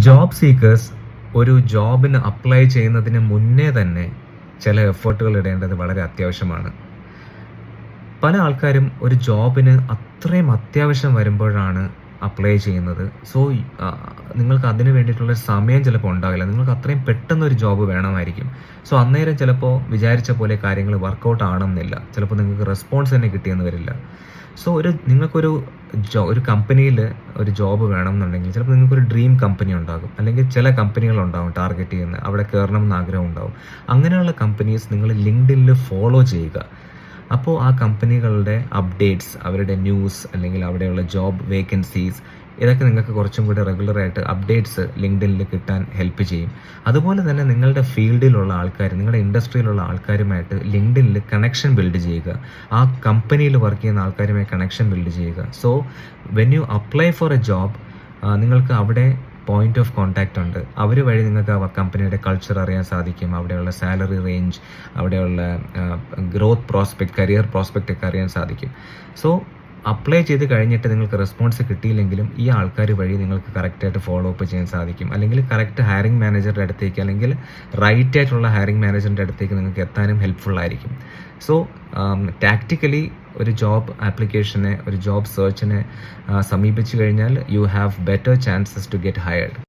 Job seekers ഒരു ജോബിന് apply ചെയ്യുന്നതിന് മുന്നേ തന്നെ ചില എഫേർട്ടുകൾ ഇടേണ്ടത് വളരെ അത്യാവശ്യമാണ്. പല ആൾക്കാരും ഒരു ജോബിന് അത്രയും അത്യാവശ്യം വരുമ്പോഴാണ് അപ്ലൈ ചെയ്യുന്നത്. സോ നിങ്ങൾക്ക് അതിന് വേണ്ടിയിട്ടുള്ള സമയം ചിലപ്പോൾ ഉണ്ടാവില്ല. നിങ്ങൾക്ക് അത്രയും പെട്ടെന്നൊരു ജോബ് വേണമായിരിക്കും. സോ അന്നേരം ചിലപ്പോൾ വിചാരിച്ച പോലെ കാര്യങ്ങൾ വർക്കൗട്ട് ആവണമെന്നില്ല. ചിലപ്പോൾ നിങ്ങൾക്ക് റെസ്പോൺസ് തന്നെ കിട്ടിയെന്ന് വരില്ല. സോ നിങ്ങൾക്കൊരു ഒരു കമ്പനിയിൽ ഒരു ജോബ് വേണമെന്നുണ്ടെങ്കിൽ ചിലപ്പോൾ നിങ്ങൾക്കൊരു ഡ്രീം കമ്പനി ഉണ്ടാകും, അല്ലെങ്കിൽ ചില കമ്പനികളുണ്ടാകും ടാർഗറ്റ് ചെയ്യുന്നത്, അവിടെ കയറണം എന്ന് ആഗ്രഹം ഉണ്ടാകും. അങ്ങനെയുള്ള കമ്പനീസ് നിങ്ങൾ ലിങ്ക്ഡിനിൽ ഫോളോ ചെയ്യുക. അപ്പോൾ ആ കമ്പനികളുടെ അപ്ഡേറ്റ്സ്, അവരുടെ ന്യൂസ്, അല്ലെങ്കിൽ അവിടെയുള്ള ജോബ് വേക്കൻസീസ്, ഇതൊക്കെ നിങ്ങൾക്ക് കുറച്ചും കൂടി റെഗുലറായിട്ട് അപ്ഡേറ്റ്സ് ലിങ്ക്ഡിനിൽ കിട്ടാൻ ഹെൽപ്പ് ചെയ്യും. അതുപോലെ തന്നെ നിങ്ങളുടെ ഫീൽഡിലുള്ള ആൾക്കാർ, നിങ്ങളുടെ ഇൻഡസ്ട്രിയിലുള്ള ആൾക്കാരുമായിട്ട് ലിങ്ക്ഡിനിൽ കണക്ഷൻ ബിൽഡ് ചെയ്യുക. ആ കമ്പനിയിൽ വർക്ക് ചെയ്യുന്ന ആൾക്കാരുമായി കണക്ഷൻ ബിൽഡ് ചെയ്യുക. So when you apply for A job, നിങ്ങൾക്ക് അവിടെ പോയിന്റ് ഓഫ് കോൺടാക്റ്റ് ഉണ്ട്. അവർ വഴി നിങ്ങൾക്ക് ആ കമ്പനിയുടെ കൾച്ചർ അറിയാൻ സാധിക്കും, അവിടെയുള്ള സാലറി റേഞ്ച്, അവിടെയുള്ള ഗ്രോത്ത് പ്രോസ്പെക്റ്റ്, കരിയർ പ്രോസ്പെക്റ്റ് ഒക്കെ അറിയാൻ സാധിക്കും. സോ അപ്ലൈ ചെയ്ത് കഴിഞ്ഞിട്ട് നിങ്ങൾക്ക് റെസ്പോൺസ് കിട്ടിയില്ലെങ്കിലും ഈ ആൾക്കാർ വഴി നിങ്ങൾക്ക് കറക്റ്റായിട്ട് ഫോളോ അപ്പ് ചെയ്യാൻ സാധിക്കും, അല്ലെങ്കിൽ കറക്റ്റ് ഹയറിംഗ് മാനേജറുടെ അടുത്തേക്ക്, അല്ലെങ്കിൽ റൈറ്റ് ആയിട്ടുള്ള ഹയറിംഗ് മാനേജറിൻ്റെ അടുത്തേക്ക് നിങ്ങൾക്ക് എത്താനും ഹെൽപ്ഫുൾ ആയിരിക്കും. സോ ടാക്റ്റിക്കലി ഒരു ജോബ് ആപ്ലിക്കേഷനെ, ഒരു ജോബ് സെർച്ചിനെ സമീപിച്ചു കഴിഞ്ഞാൽ you have better chances to get hired.